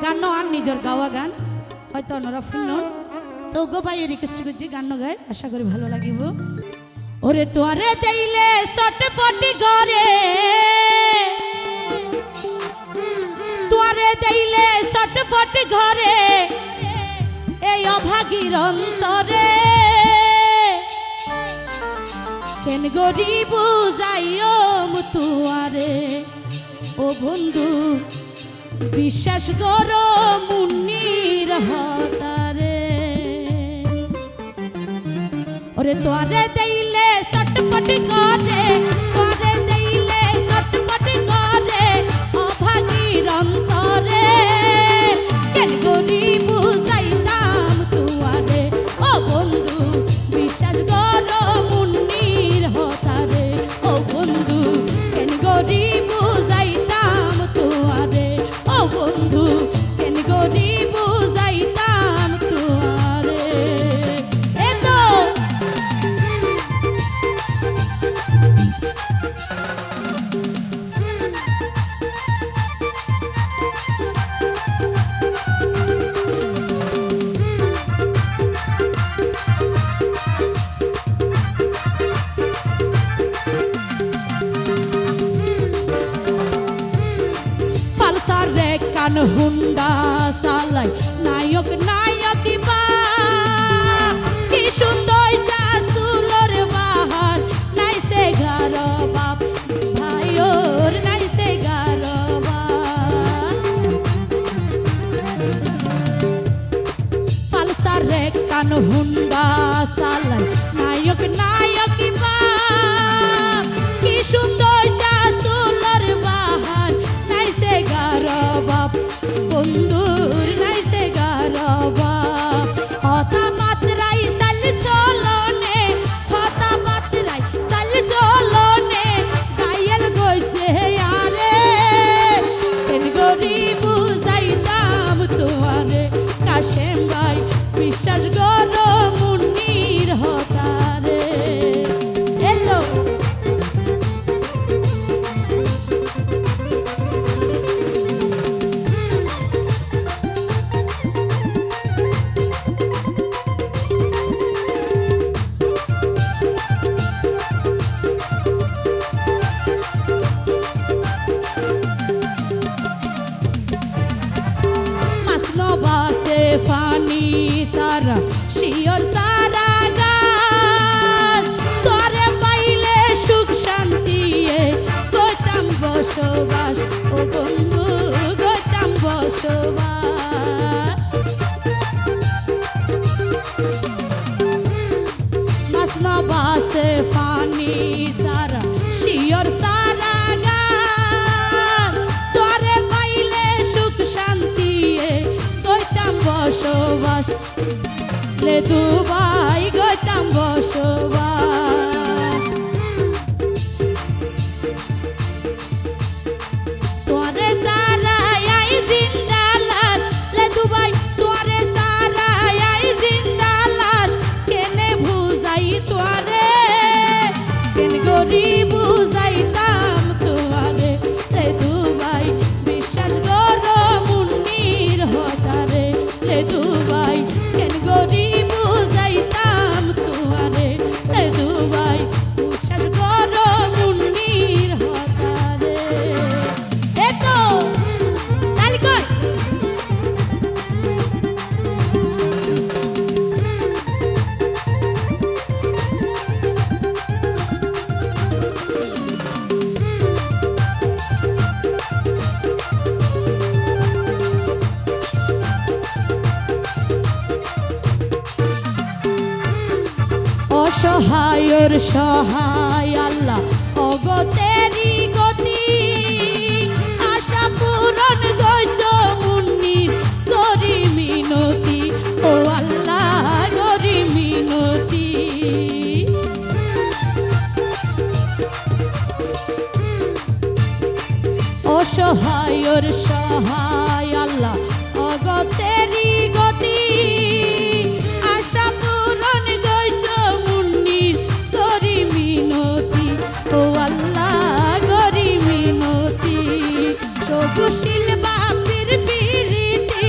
গান আর নিজের গাওয়া গান হয়তো অন্যরা শুনুন তো গো ভাই রিকোয়েস্ট করছি গান গায় আশা করি ভালো লাগিব ওরে তোরে দেইলে চটফটি করে তোরে দেইলে চটফটি ঘরে এই অভাগীর অন্তরে কেন গরিব যাইও মুতুয়ারে ও বন্ধু বিশ্বাস করো মুন্নির হতারে ওরে তোরে দেইলে চটপটি করে তোরে দেইলে চটপটি করে অভাগীর অন্তরে কেন গরিব যাইতাম তুয়ারে ও বন্ধু বিশ্বাস করো মুন্নির হতারে ও বন্ধু কেন গরিব যাইতাম তুয়ারে ও বন্ধু কেন গরিব যাইতাম তুয়ারে এতো কান হুন্ডা সালাই নায়ক নায়কি বা কি সুন্দর চাসুলর বাহার নাইসে ঘর বাপ ভাইওর নাইসে ঘর বাপ ফালসার রে কান হুন্ডা সালাই নায়ক নায়কি বা কি সুন্দর চাসুলর বাহার নাইসে ঘর বাপ বন্ধুর নাইসে ঘর বাপ হতা মাত্রাই সাল চলনে হতা মাত্রাই সাল চলনে গায়েল গইছে আরে কেন গরিব যাইতাম তোয়ারে কাশেম ভাই বিশ্বাস করো মুন্নির হতারে এতো বাসে ফানি সারা শিওর সারা গাছ তোরে পাইলে সুখ শান্তি গইতাম বসবাস ও বন্ধু গইতাম বসবাস মাসনা বাসে ফানি সারা শিওর সারা গাছ তোরে পাইলে সুখ শান্তি বসবাস লে দুবাই গইতাম বসবাস তোরে সারা আই জিন্দা লাশ লে দুবাই তোরে সারা আই জিন্দা লাশ কেনে বুঝাই তোরে কেন গরিব যাইতাম তোরে লে দুবাই বিশ্বাস করো মুন্নির হতারে লে দুবাই কেন গরিব যাইতাম তোয়ারে লে দুবাই বিশ্বাস করো মুন্নির হতারে এতো তালি কই অসহায়র সহায় আল্লাহ অগতেরি গতি আশা পূরণ গইছ মুন্নির গরি মিনতি ও আল্লাহ গরি মিনতি অসহায়র সহায় আল্লাহ অগতেরি গতি আশা পূরণ গইছ মুন্নির গরি মিনতি ও আল্লাহ গরি মিনতি সবুশীল বাপের ফিরিতে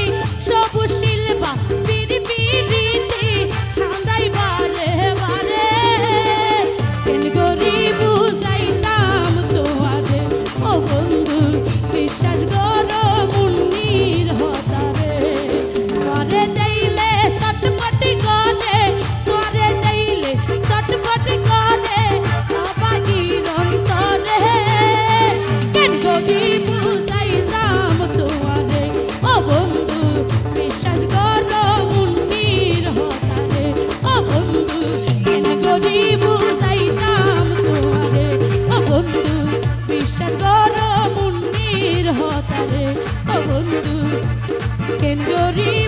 কেন জরি